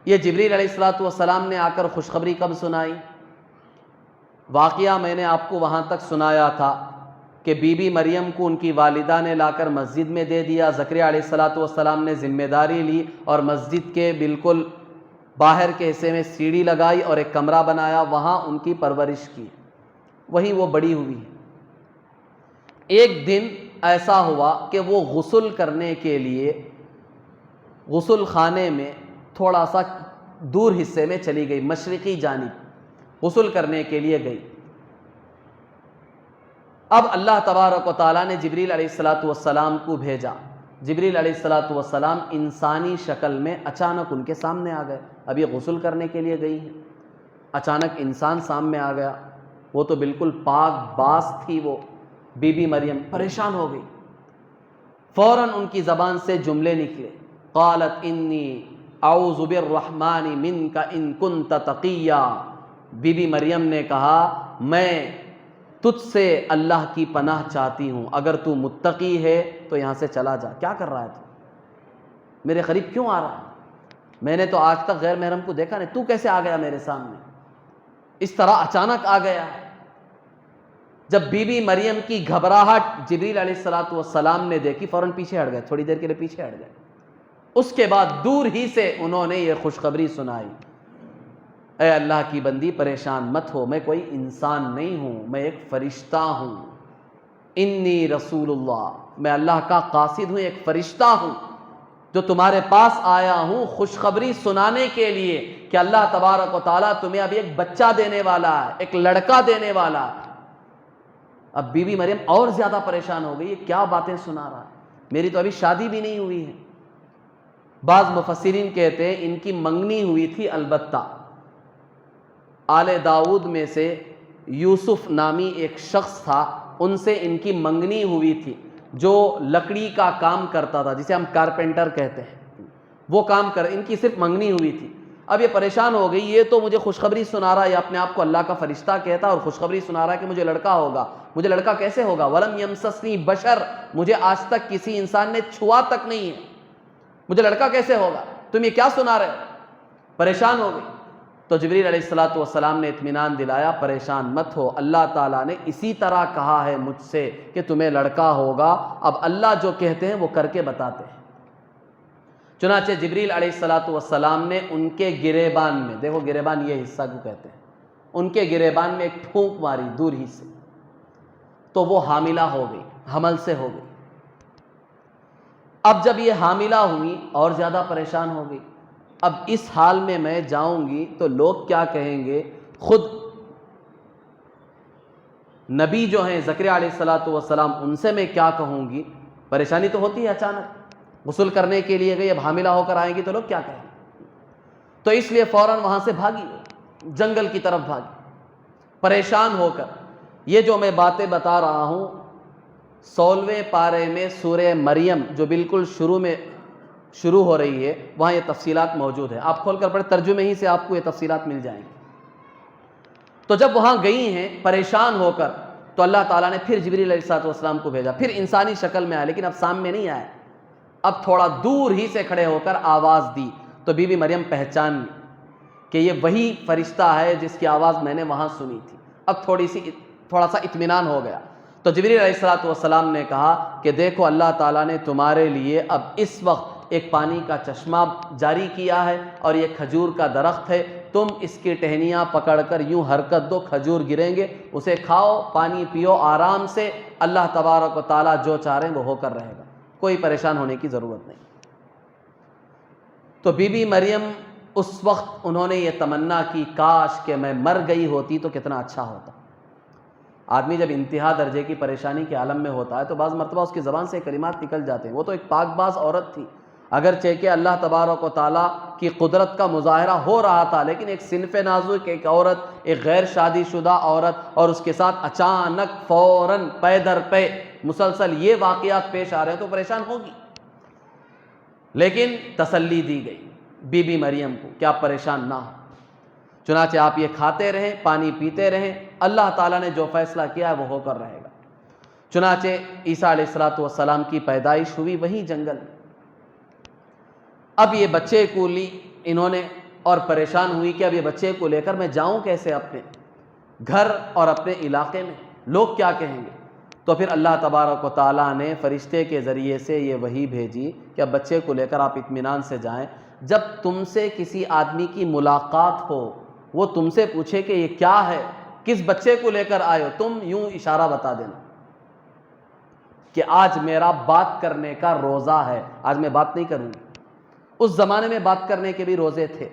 یہ جبریل علیہ السلام نے آ کر خوشخبری کب سنائی؟ واقعہ میں نے آپ کو وہاں تک سنایا تھا کہ بی بی مریم کو ان کی والدہ نے لا کر مسجد میں دے دیا. زکریا علیہ السلام نے ذمہ داری لی اور مسجد کے بالکل باہر کے حصے میں سیڑھی لگائی اور ایک کمرہ بنایا، وہاں ان کی پرورش کی، وہیں وہ بڑی ہوئی. ایک دن ایسا ہوا کہ وہ غسل کرنے کے لیے غسل خانے میں تھوڑا سا دور حصے میں چلی گئی، مشرقی جانب غسل کرنے کے لیے گئی. اب اللہ تبارک و تعالیٰ نے جبریل علیہ السلام کو بھیجا. جبریل علیہ السلام انسانی شکل میں اچانک ان کے سامنے آ گئے. اب یہ غسل کرنے کے لیے گئی ہیں، اچانک انسان سامنے آ گیا. وہ تو بالکل پاک باز تھی، وہ بی بی مریم پریشان ہو گئی. فوراً ان کی زبان سے جملے نکلے، قالت انی اعوذ بالرحمن منک ان کنت تقیا. بی بی مریم نے کہا میں تجھ سے اللہ کی پناہ چاہتی ہوں، اگر تو متقی ہے تو یہاں سے چلا جا. کیا کر رہا ہے تو میرے قریب کیوں آ رہا ہے؟ میں نے تو آج تک غیر محرم کو دیکھا نہیں، تو کیسے آ گیا میرے سامنے؟ اس طرح اچانک آ گیا. جب بی بی مریم کی گھبراہٹ جبریل علیہ السلام نے دیکھی، فوراً پیچھے ہٹ گئے، تھوڑی دیر کے لیے پیچھے ہٹ گئے. اس کے بعد دور ہی سے انہوں نے یہ خوشخبری سنائی، اے اللہ کی بندی پریشان مت ہو، میں کوئی انسان نہیں ہوں، میں ایک فرشتہ ہوں. انی رسول اللہ، میں اللہ کا قاصد ہوں، ایک فرشتہ ہوں جو تمہارے پاس آیا ہوں خوشخبری سنانے کے لیے کہ اللہ تبارک و تعالیٰ تمہیں ابھی ایک بچہ دینے والا ہے، ایک لڑکا دینے والا ہے. اب بی بی مریم اور زیادہ پریشان ہو گئی، یہ کیا باتیں سنا رہا ہے، میری تو ابھی شادی بھی نہیں ہوئی ہے. بعض مفسرین کہتے ہیں ان کی منگنی ہوئی تھی، البتہ آل داؤد میں سے یوسف نامی ایک شخص تھا، ان سے ان کی منگنی ہوئی تھی، جو لکڑی کا کام کرتا تھا جسے ہم کارپینٹر کہتے ہیں، وہ کام ان کی صرف منگنی ہوئی تھی. اب یہ پریشان ہو گئی، یہ تو مجھے خوشخبری سنا رہا ہے، یہ اپنے آپ کو اللہ کا فرشتہ کہتا اور خوشخبری سنا رہا ہے کہ مجھے لڑکا ہوگا. مجھے لڑکا کیسے ہوگا؟ ولم یمسسنی بشر، مجھے آج تک کسی انسان نے چھوا تک نہیں ہے، مجھے لڑکا کیسے ہوگا؟ تم یہ کیا سنا رہے ہو؟ پریشان ہو گئی. تو جبریل علیہ السلام نے اطمینان دلایا، پریشان مت ہو، اللہ تعالیٰ نے اسی طرح کہا ہے مجھ سے کہ تمہیں لڑکا ہوگا. اب اللہ جو کہتے ہیں وہ کر کے بتاتے ہیں. چنانچہ جبریل علیہ السلام نے ان کے گریبان میں، دیکھو گریبان یہ حصہ کو کہتے ہیں، ان کے گریبان میں ایک پھونک ماری دور ہی سے، تو وہ حاملہ ہو گئی، حمل سے ہو گئی. اب جب یہ حاملہ ہوئی اور زیادہ پریشان ہو گئی. اب اس حال میں میں جاؤں گی تو لوگ کیا کہیں گے؟ خود نبی جو ہیں زکریا علیہ السلام، ان سے میں کیا کہوں گی؟ پریشانی تو ہوتی ہے، اچانک غسل کرنے کے لیے گئی، اب حاملہ ہو کر آئیں گی تو لوگ کیا کہیں گے؟ تو اس لیے فوراً وہاں سے بھاگی، جنگل کی طرف بھاگی پریشان ہو کر. یہ جو میں باتیں بتا رہا ہوں 16ویں پارے میں سورہ مریم جو بالکل شروع ہو رہی ہے، وہاں یہ تفصیلات موجود ہیں. آپ کھول کر پڑھیں، ترجمے ہی سے آپ کو یہ تفصیلات مل جائیں گی. تو جب وہاں گئی ہیں پریشان ہو کر، تو اللہ تعالیٰ نے پھر جبریل علیہ السلام کو بھیجا. پھر انسانی شکل میں آیا، لیکن اب سامنے نہیں آیا، اب تھوڑا دور ہی سے کھڑے ہو کر آواز دی. تو بی بی مریم پہچان لی کہ یہ وہی فرشتہ ہے جس کی آواز میں نے وہاں سنی تھی. اب تھوڑا سا اطمینان ہو گیا. تو جبریل علیہ السلام نے کہا کہ دیکھو اللہ تعالیٰ نے تمہارے لیے اب اس وقت ایک پانی کا چشمہ جاری کیا ہے، اور یہ کھجور کا درخت ہے، تم اس کی ٹہنیاں پکڑ کر یوں حرکت دو، کھجور گریں گے، اسے کھاؤ، پانی پیو آرام سے، اللہ تبارک و تعالیٰ جو چاہ رہے ہیں وہ ہو کر رہے گا، کوئی پریشان ہونے کی ضرورت نہیں. تو بی بی مریم اس وقت انہوں نے یہ تمنا کی کاش کہ میں مر گئی ہوتی تو کتنا اچھا ہوتا۔ آدمی جب انتہا درجے کی پریشانی کے عالم میں ہوتا ہے تو بعض مرتبہ اس کی زبان سے کلمات نکل جاتے ہیں۔ وہ تو ایک پاک باز عورت تھی، اگرچہ کہ اللہ تبارک و تعالیٰ کی قدرت کا مظاہرہ ہو رہا تھا، لیکن ایک صنف نازک ایک عورت، ایک غیر شادی شدہ عورت، اور اس کے ساتھ اچانک فوراً پے در پے مسلسل یہ واقعات پیش آ رہے ہیں تو پریشان ہوگی، لیکن تسلی دی گئی بی بی مریم کو کہ آپ پریشان نہ ہو، چنانچہ آپ یہ کھاتے رہیں، پانی پیتے رہیں، اللہ تعالیٰ نے جو فیصلہ کیا ہے وہ ہو کر رہے گا۔ چنانچہ عیسیٰ علیہ السلام کی پیدائش ہوئی وہی جنگل میں۔ اب یہ بچے کو لی انہوں نے اور پریشان ہوئی کہ اب یہ بچے کو لے کر میں جاؤں کیسے اپنے گھر اور اپنے علاقے میں، لوگ کیا کہیں گے؟ تو پھر اللہ تبارک و تعالیٰ نے فرشتے کے ذریعے سے یہ وحی بھیجی کہ اب بچے کو لے کر آپ اطمینان سے جائیں، جب تم سے کسی آدمی کی ملاقات ہو وہ تم سے پوچھے کہ یہ کیا ہے، کس بچے کو لے کر آئے ہو، تم یوں اشارہ بتا دینا کہ آج میرا بات کرنے کا روزہ ہے، آج میں بات نہیں کروں گی۔ اس زمانے میں بات کرنے کے بھی روزے تھے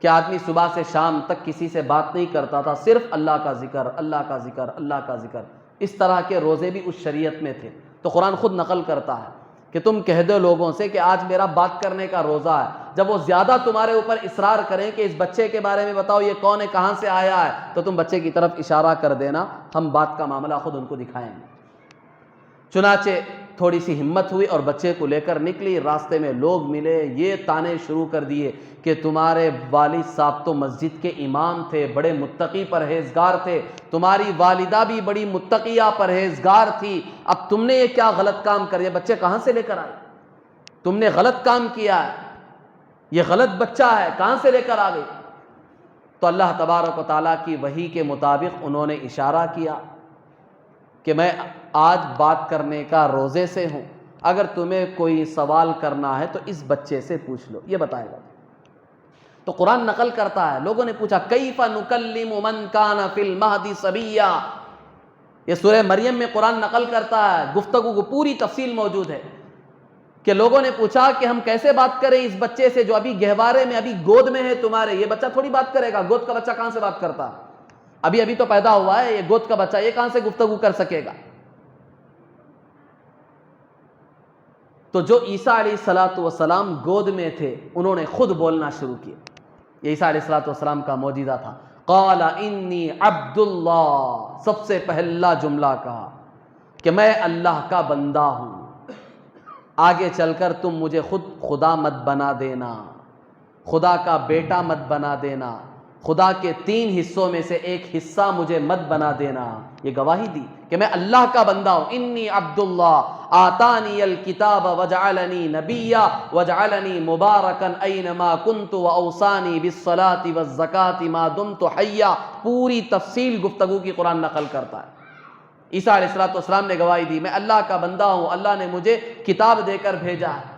کہ آدمی صبح سے شام تک کسی سے بات نہیں کرتا تھا، صرف اللہ کا ذکر، اللہ کا ذکر، اللہ کا ذکر۔ اس طرح کے روزے بھی اس شریعت میں تھے۔ تو قرآن خود نقل کرتا ہے کہ تم کہہ دو لوگوں سے کہ آج میرا بات کرنے کا روزہ ہے۔ جب وہ زیادہ تمہارے اوپر اصرار کریں کہ اس بچے کے بارے میں بتاؤ یہ کون ہے، کہاں سے آیا ہے، تو تم بچے کی طرف اشارہ کر دینا، ہم بات کا معاملہ خود ان کو دکھائیں گے۔ چنانچہ تھوڑی سی ہمت ہوئی اور بچے کو لے کر نکلی، راستے میں لوگ ملے، یہ تانے شروع کر دیے کہ تمہارے والد صاحب تو مسجد کے امام تھے، بڑے متقی پرہیزگار تھے، تمہاری والدہ بھی بڑی متقیہ پرہیزگار تھی، اب تم نے یہ کیا غلط کام کر دیا، بچے کہاں سے لے کر آئے، تم نے غلط کام کیا ہے، یہ غلط بچہ ہے، کہاں سے لے کر آ گئے؟ تو اللہ تبارک و تعالیٰ کی وحی کے مطابق انہوں نے اشارہ کیا کہ میں آج بات کرنے کا روزے سے ہوں، اگر تمہیں کوئی سوال کرنا ہے تو اس بچے سے پوچھ لو، یہ بتائے گا۔ تو قرآن نقل کرتا ہے، لوگوں نے پوچھا کیف نکلم من کان فی المہد صبیا، یہ سورہ مریم میں قرآن نقل کرتا ہے، گفتگو کو پوری تفصیل موجود ہے کہ لوگوں نے پوچھا کہ ہم کیسے بات کریں اس بچے سے جو ابھی گہوارے میں، ابھی گود میں ہے تمہارے، یہ بچہ تھوڑی بات کرے گا، گود کا بچہ کہاں سے بات کرتا ہے، ابھی تو پیدا ہوا ہے، یہ گود کا بچہ، یہ کہاں سے گفتگو کر سکے گا؟ تو جو عیسیٰ علیہ السلام گود میں تھے انہوں نے خود بولنا شروع کیا۔ یہ عیسیٰ علیہ السلام کا معجزہ تھا۔ قال انی عبد اللہ، سب سے پہلا جملہ کہا کہ میں اللہ کا بندہ ہوں، آگے چل کر تم مجھے خود خدا مت بنا دینا، خدا کا بیٹا مت بنا دینا، خدا کے 3 حصوں میں سے ایک حصہ مجھے مت بنا دینا۔ یہ گواہی دی کہ میں اللہ کا بندہ ہوں، انی عبداللہ آتانی الکتاب وجعلنی نبیا وجعلنی مبارکا اینما کنت واوصانی بالصلاۃ والزکاۃ ما دمت حیا۔ پوری تفصیل گفتگو کی قرآن نقل کرتا ہے۔ عیسیٰ علیہ السلام نے گواہی دی میں اللہ کا بندہ ہوں، اللہ نے مجھے کتاب دے کر بھیجا ہے،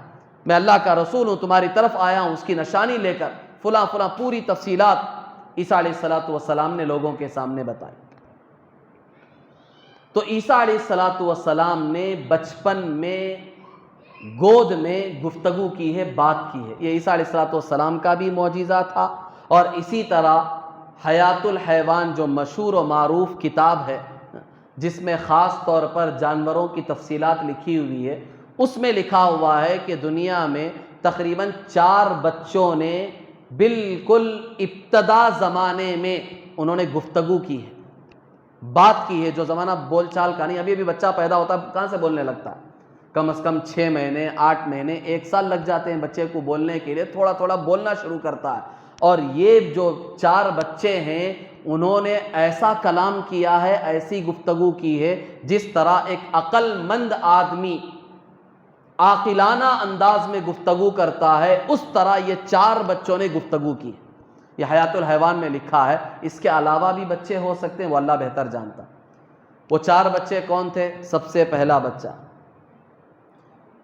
میں اللہ کا رسول ہوں، تمہاری طرف آیا ہوں اس کی نشانی لے کر، فلاں فلاں پوری تفصیلات عیسیٰ علیہ السلام نے لوگوں کے سامنے بتائی۔ تو عیسیٰ علیہ السلام نے بچپن میں گود میں گفتگو کی ہے، بات کی ہے، یہ عیسیٰ علیہ السلام کا بھی معجزہ تھا۔ اور اسی طرح حیات الحیوان جو مشہور و معروف کتاب ہے جس میں خاص طور پر جانوروں کی تفصیلات لکھی ہوئی ہے، اس میں لکھا ہوا ہے کہ دنیا میں تقریباً 4 بچوں نے بالکل ابتدا زمانے میں انہوں نے گفتگو کی ہے، بات کی ہے، جو زمانہ بول چال کا نہیں، ابھی بچہ پیدا ہوتا ہے کہاں سے بولنے لگتا ہے، کم از کم 6 مہینے 8 مہینے 1 سال لگ جاتے ہیں بچے کو بولنے کے لیے، تھوڑا تھوڑا بولنا شروع کرتا ہے۔ اور یہ جو 4 بچے ہیں انہوں نے ایسا کلام کیا ہے، ایسی گفتگو کی ہے جس طرح ایک عقل مند آدمی عاقلانہ انداز میں گفتگو کرتا ہے، اس طرح یہ 4 بچوں نے گفتگو کی۔ یہ حیات الحیوان میں لکھا ہے، اس کے علاوہ بھی بچے ہو سکتے ہیں، وہ اللہ بہتر جانتا۔ وہ 4 بچے کون تھے؟ سب سے پہلا بچہ،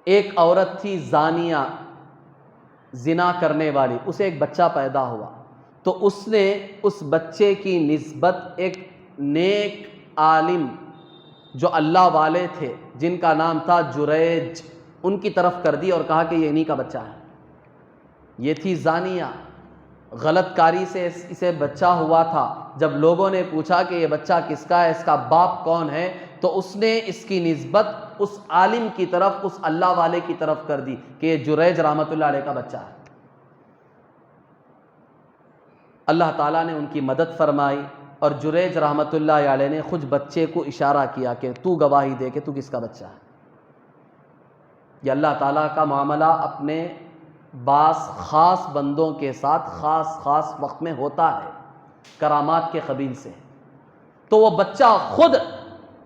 ایک عورت تھی زانیہ، زنا کرنے والی، اسے ایک بچہ پیدا ہوا تو اس نے اس بچے کی نسبت ایک نیک عالم جو اللہ والے تھے جن کا نام تھا جریج، ان کی طرف کر دی اور کہا کہ یہ انہی کا بچہ ہے۔ یہ تھی زانیہ، غلط کاری سے اسے بچہ ہوا تھا۔ جب لوگوں نے پوچھا کہ یہ بچہ کس کا ہے، اس کا باپ کون ہے، تو اس نے اس کی نسبت اس عالم کی طرف، اس اللہ والے کی طرف کر دی کہ یہ جریج رحمۃ اللہ علیہ کا بچہ ہے۔ اللہ تعالیٰ نے ان کی مدد فرمائی، اور جریج رحمۃ اللہ علیہ نے خود بچے کو اشارہ کیا کہ تو گواہی دے کہ تو کس کا بچہ ہے۔ یہ اللہ تعالیٰ کا معاملہ اپنے بعض خاص بندوں کے ساتھ خاص وقت میں ہوتا ہے، کرامات کے قبیل سے۔ تو وہ بچہ خود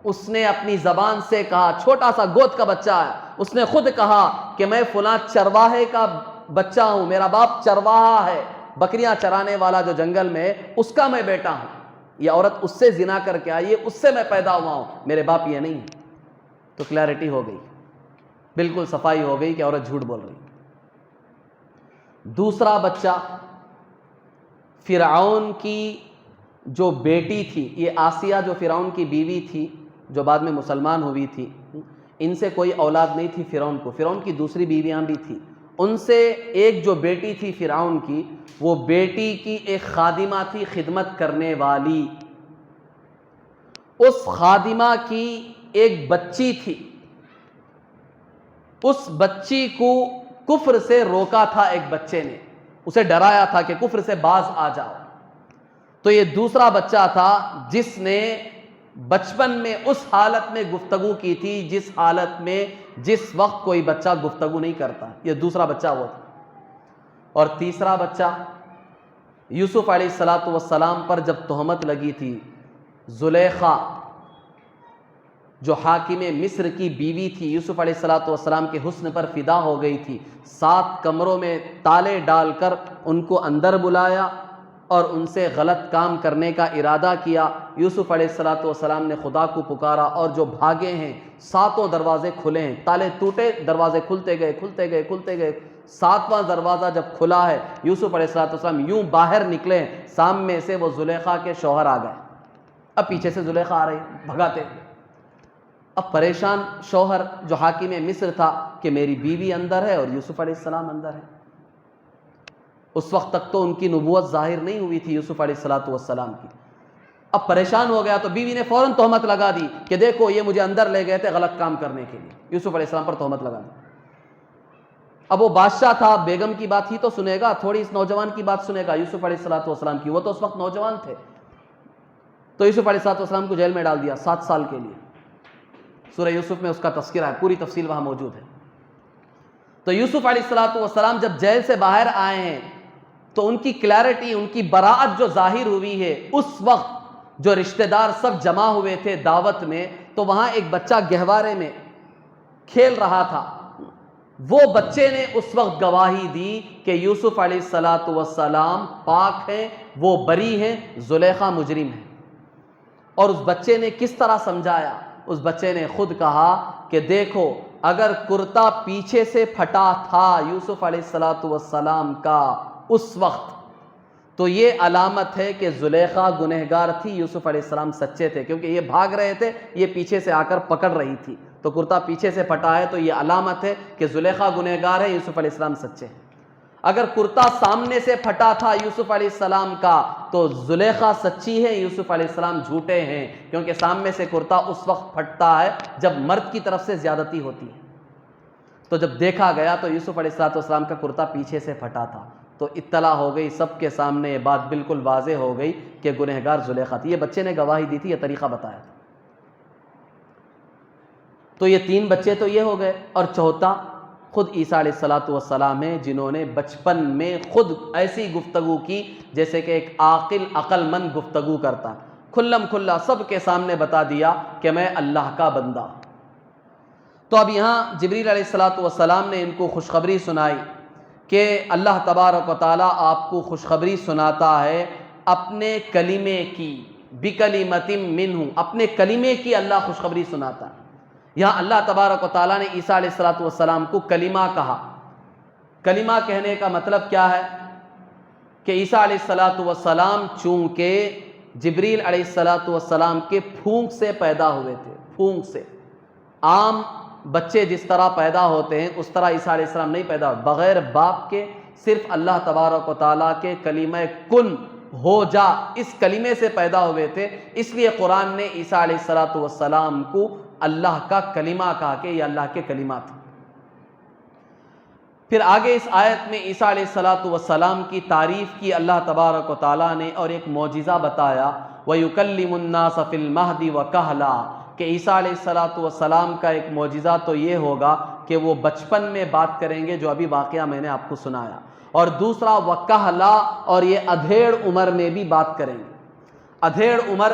اس نے اپنی زبان سے کہا، چھوٹا سا گود کا بچہ ہے، اس نے خود کہا کہ میں فلاں چرواہے کا بچہ ہوں، میرا باپ چرواہا ہے، بکریاں چرانے والا جو جنگل میں، اس کا میں بیٹا ہوں۔ یہ عورت اس سے زنا کر کے آئی ہے، اس سے میں پیدا ہوا ہوں، میرے باپ یہ نہیں ہے۔ تو کلیئرٹی ہو گئی، بالکل صفائی ہو گئی کہ عورت جھوٹ بول رہی۔ دوسرا بچہ فرعون کی جو بیٹی تھی، یہ آسیہ جو فرعون کی بیوی تھی، جو بعد میں مسلمان ہوئی تھی، ان سے کوئی اولاد نہیں تھی فرعون کو، فرعون کی دوسری بیویاں بھی تھی، ان سے ایک جو بیٹی تھی فرعون کی، وہ بیٹی کی ایک خادمہ تھی، خدمت کرنے والی۔ اس خادمہ کی ایک بچی تھی، اس بچی کو کفر سے روکا تھا ایک بچے نے، اسے ڈرایا تھا کہ کفر سے باز آ جاؤ۔ تو یہ دوسرا بچہ تھا جس نے بچپن میں اس حالت میں گفتگو کی تھی جس حالت میں جس وقت کوئی بچہ گفتگو نہیں کرتا، یہ دوسرا بچہ وہ تھا۔ اور تیسرا بچہ یوسف علیہ السلام پر جب تہمت لگی تھی، زلیخا جو حاکم مصر کی بیوی تھی، یوسف علیہ السلام کے حسن پر فدا ہو گئی تھی، 7 کمروں میں تالے ڈال کر ان کو اندر بلایا اور ان سے غلط کام کرنے کا ارادہ کیا۔ یوسف علیہ السلام نے خدا کو پکارا اور جو بھاگے ہیں، 7 دروازے کھلے ہیں، تالے ٹوٹے، دروازے کھلتے گئے۔ 7واں دروازہ جب کھلا ہے، یوسف علیہ السلام یوں باہر نکلے، سامنے سے وہ زلیخا کے شوہر آ گئے، اب پیچھے سے زلیخا آ رہی، بھگاتے۔ اب پریشان شوہر جو حاکم مصر تھا کہ میری بیوی اندر ہے اور یوسف علیہ السلام اندر ہے۔ اس وقت تک تو ان کی نبوت ظاہر نہیں ہوئی تھی یوسف علیہ السلام کی۔ اب پریشان ہو گیا تو بیوی نے فوراً تہمت لگا دی کہ دیکھو یہ مجھے اندر لے گئے تھے غلط کام کرنے کے لیے، یوسف علیہ السلام پر تہمت لگا دی۔ اب وہ بادشاہ تھا، بیگم کی بات ہی تو سنے گا، تھوڑی اس نوجوان کی بات سنے گا، یوسف علیہ السلام کی، وہ تو اس وقت نوجوان تھے۔ تو یوسف علیہ السلام کو جیل میں ڈال دیا 7 سال کے لیے۔ سورہ یوسف میں اس کا تذکرہ ہے، پوری تفصیل وہاں موجود ہے۔ تو یوسف علیہ السلام جب جیل سے باہر آئے ہیں تو ان کی کلیئرٹی، ان کی براءت جو ظاہر ہوئی ہے، اس وقت جو رشتہ دار سب جمع ہوئے تھے دعوت میں، تو وہاں ایک بچہ گہوارے میں کھیل رہا تھا، وہ بچے نے اس وقت گواہی دی کہ یوسف علیہ السلام پاک ہیں، وہ بری ہیں، زلیخا مجرم ہے۔ اور اس بچے نے کس طرح سمجھایا؟ اس بچے نے خود کہا کہ دیکھو اگر کرتا پیچھے سے پھٹا تھا یوسف علیہ السلام کا اس وقت، تو یہ علامت ہے کہ زلیخا گنہگار تھی، یوسف علیہ السلام سچے تھے، کیونکہ یہ بھاگ رہے تھے، یہ پیچھے سے آ کر پکڑ رہی تھی، تو کرتا پیچھے سے پھٹا ہے تو یہ علامت ہے کہ زلیخا گنہگار ہے، یوسف علیہ السلام سچے ہیں۔ اگر کرتا سامنے سے پھٹا تھا یوسف علیہ السلام کا تو زلیخا سچی ہے، یوسف علیہ السلام جھوٹے ہیں، کیونکہ سامنے سے کرتا اس وقت پھٹتا ہے جب مرد کی طرف سے زیادتی ہوتی ہے۔ تو جب دیکھا گیا تو یوسف علیہ السلام کا کرتا پیچھے سے پھٹا تھا، تو اطلاع ہو گئی، سب کے سامنے یہ بات بالکل واضح ہو گئی کہ گنہگار زلیخا تھی۔ یہ بچے نے گواہی دی تھی، یہ طریقہ بتایا تھا۔ تو یہ 3 بچے تو یہ ہو گئے، اور چوتھا خود عیسیٰ علیہ السلام ہیں، جنہوں نے بچپن میں خود ایسی گفتگو کی جیسے کہ ایک عقل مند گفتگو کرتا، کھلم کھلا سب کے سامنے بتا دیا کہ میں اللہ کا بندہ۔ تو اب یہاں جبریل علیہ السلام نے ان کو خوشخبری سنائی کہ اللہ تبارک و تعالیٰ آپ کو خوشخبری سناتا ہے اپنے کلمے کی، بکلمۃ منہ، اپنے کلمے کی اللہ خوشخبری سناتا ہے۔ یہاں اللہ تبارک و تعالیٰ نے عیسیٰ علیہ السلام کو کلمہ کہا۔ کلمہ کہنے کا مطلب کیا ہے کہ عیسیٰ علیہ السلام چونکہ جبریل علیہ السلام کے پھونک سے پیدا ہوئے تھے، پھونک سے، عام بچے جس طرح پیدا ہوتے ہیں اس طرح عیسیٰ علیہ السلام نہیں پیدا ہوئے، بغیر باپ کے صرف اللہ تبارک و تعالیٰ کے کلمہ کن ہو جا اس کلمے سے پیدا ہوئے تھے، اس لیے قرآن نے عیسیٰ علیہ السلام کو اللہ کا کلمہ کہا کہ یہ اللہ کے کلمات ہیں۔ پھر آگے اس آیت میں عیسیٰ علیہ السلام کی تعریف کی اللہ تبارک و تعالیٰ نے اور ایک معجزہ بتایا، وَيُكَلِّمُ النَّاسَ فِي الْمَهْدِ وَكَهْلًا، کہ عیسیٰ علیہ السلام کا ایک معجزہ تو یہ ہوگا کہ وہ بچپن میں بات کریں گے، جو ابھی واقعہ میں نے آپ کو سنایا، اور دوسرا وَكَهْلًا، اور یہ ادھیڑ عمر میں بھی بات کریں گے۔ ادھیڑ عمر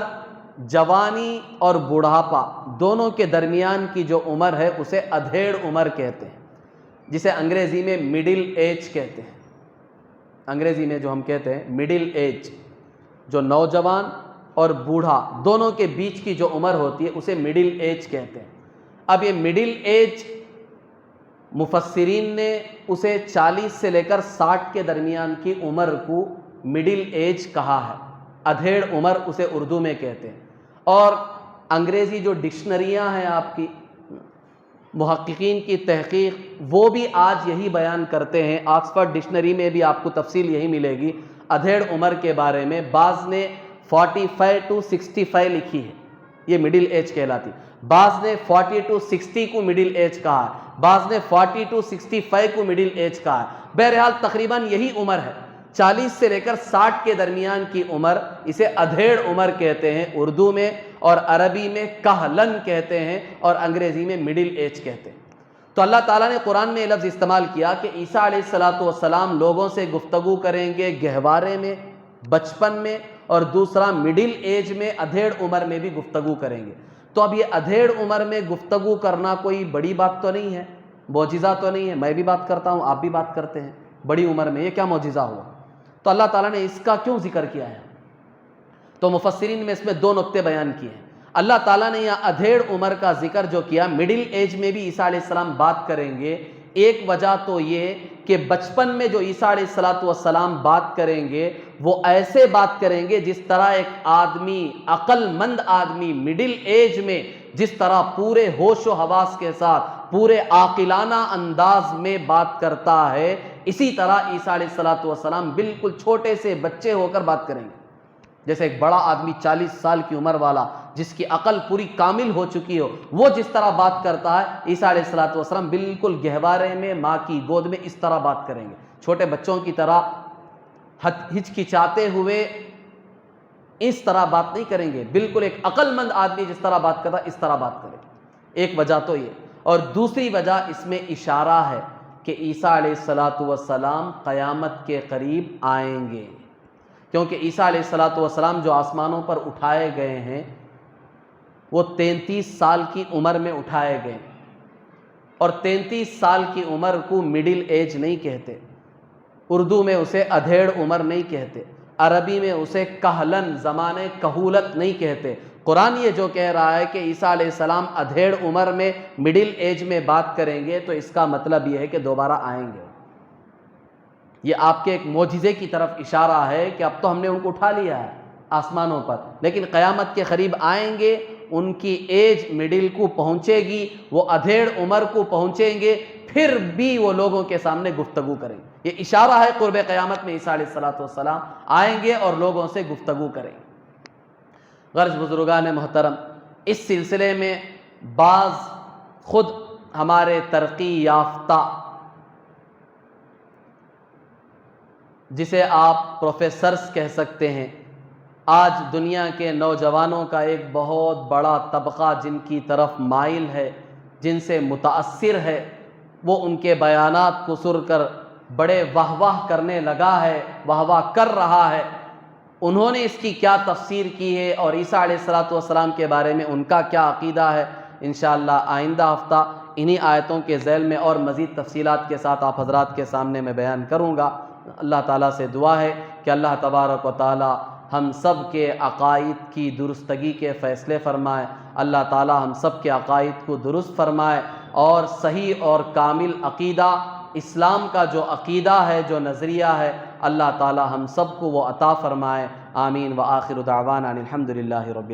جوانی اور بڑھاپا دونوں کے درمیان کی جو عمر ہے اسے ادھیڑ عمر کہتے ہیں، جسے انگریزی میں مڈل ایج کہتے ہیں۔ انگریزی میں جو ہم کہتے ہیں مڈل ایج، جو نوجوان اور بوڑھا دونوں کے بیچ کی جو عمر ہوتی ہے اسے مڈل ایج کہتے ہیں۔ اب یہ مڈل ایج مفسرین نے اسے 40 سے لے کر 60 کے درمیان کی عمر کو مڈل ایج کہا ہے، ادھیڑ عمر اسے اردو میں کہتے ہیں۔ اور انگریزی جو ڈکشنریاں ہیں آپ کی، محققین کی تحقیق، وہ بھی آج یہی بیان کرتے ہیں، آکسفورڈ ڈکشنری میں بھی آپ کو تفصیل یہی ملے گی ادھیڑ عمر کے بارے میں۔ بعض نے 45 to 65 لکھی ہے، یہ مڈل ایج کہلاتی، بعض نے 40 to 60 کو مڈل ایج کہا ہے، بعض نے 40 to 65 کو مڈل ایج کہا ہے۔ بہرحال تقریباً یہی عمر ہے، 40 سے لے کر 60 کے درمیان کی عمر، اسے ادھیڑ عمر کہتے ہیں اردو میں، اور عربی میں کہلن کہتے ہیں، اور انگریزی میں مڈل ایج کہتے ہیں۔ تو اللہ تعالیٰ نے قرآن میں یہ لفظ استعمال کیا کہ عیسیٰ علیہ السلام لوگوں سے گفتگو کریں گے گہوارے میں، بچپن میں، اور دوسرا مڈل ایج میں، ادھیڑ عمر میں بھی گفتگو کریں گے۔ تو اب یہ ادھیڑ عمر میں گفتگو کرنا کوئی بڑی بات تو نہیں ہے، معجزہ تو نہیں ہے، میں بھی بات کرتا ہوں، آپ بھی بات کرتے ہیں، بڑی عمر میں یہ کیا معجزہ ہوا؟ تو اللہ تعالیٰ نے اس کا کیوں ذکر کیا ہے؟ تو مفسرین میں اس میں 2 نقطے بیان کیے ہیں۔ اللہ تعالیٰ نے یہاں ادھیڑ عمر کا ذکر جو کیا، مڈل ایج میں بھی عیسیٰ علیہ السلام بات کریں گے، ایک وجہ تو یہ کہ بچپن میں جو عیسیٰ علیہ السلام بات کریں گے وہ ایسے بات کریں گے جس طرح ایک آدمی، عقل مند آدمی مڈل ایج میں جس طرح پورے ہوش و حواس کے ساتھ پورے عاقلانہ انداز میں بات کرتا ہے، اسی طرح عیسیٰ علیہ السلام بالکل چھوٹے سے بچے ہو کر بات کریں گے۔ جیسے ایک بڑا آدمی 40 سال کی عمر والا جس کی عقل پوری کامل ہو چکی ہو، وہ جس طرح بات کرتا ہے، عیسیٰ علیہ السلام بالکل گہوارے میں ماں کی گود میں اس طرح بات کریں گے، چھوٹے بچوں کی طرح ہچکچاتے ہوئے اس طرح بات نہیں کریں گے، بالکل ایک عقل مند آدمی جس طرح بات کرتا ہے اس طرح بات کریں گے۔ ایک وجہ تو یہ، اور دوسری وجہ اس میں اشارہ ہے کہ عیسیٰ علیہ السلام قیامت کے قریب آئیں گے، کیونکہ عیسیٰ علیہ السلام جو آسمانوں پر اٹھائے گئے ہیں وہ 33 سال کی عمر میں اٹھائے گئے، اور 33 سال کی عمر کو مڈل ایج نہیں کہتے، اردو میں اسے ادھیڑ عمر نہیں کہتے، عربی میں اسے کہلن، زمانے کہولت نہیں کہتے۔ قرآن یہ جو کہہ رہا ہے کہ عیسیٰ علیہ السلام ادھیڑ عمر میں مڈل ایج میں بات کریں گے، تو اس کا مطلب یہ ہے کہ دوبارہ آئیں گے۔ یہ آپ کے ایک معجزے کی طرف اشارہ ہے کہ اب تو ہم نے ان کو اٹھا لیا ہے آسمانوں پر، لیکن قیامت کے قریب آئیں گے، ان کی ایج مڈل کو پہنچے گی، وہ ادھیڑ عمر کو پہنچیں گے، پھر بھی وہ لوگوں کے سامنے گفتگو کریں گے۔ یہ اشارہ ہے قرب قیامت میں عیسیٰ علیہ السلام آئیں گے اور لوگوں سے گفتگو کریں گے۔ غرض بزرگان محترم، اس سلسلے میں بعض خود ہمارے ترقی یافتہ، جسے آپ پروفیسرز کہہ سکتے ہیں، آج دنیا کے نوجوانوں کا ایک بہت بڑا طبقہ جن کی طرف مائل ہے، جن سے متاثر ہے، وہ ان کے بیانات کو سن کر بڑے واہ واہ کرنے لگا ہے، واہ واہ کر رہا ہے۔ انہوں نے اس کی کیا تفسیر کی ہے اور عیسیٰ علیہ السلام کے بارے میں ان کا کیا عقیدہ ہے، انشاءاللہ آئندہ ہفتہ انہی آیتوں کے ذیل میں اور مزید تفصیلات کے ساتھ آپ حضرات کے سامنے میں بیان کروں گا۔ اللہ تعالیٰ سے دعا ہے کہ اللہ تبارک و تعالیٰ ہم سب کے عقائد کی درستگی کے فیصلے فرمائے، اللہ تعالیٰ ہم سب کے عقائد کو درست فرمائے، اور صحیح اور کامل عقیدہ، اسلام کا جو عقیدہ ہے، جو نظریہ ہے، اللہ تعالیٰ ہم سب کو وہ عطا فرمائے۔ آمین۔ وآخر دعوانا الحمد للہ رب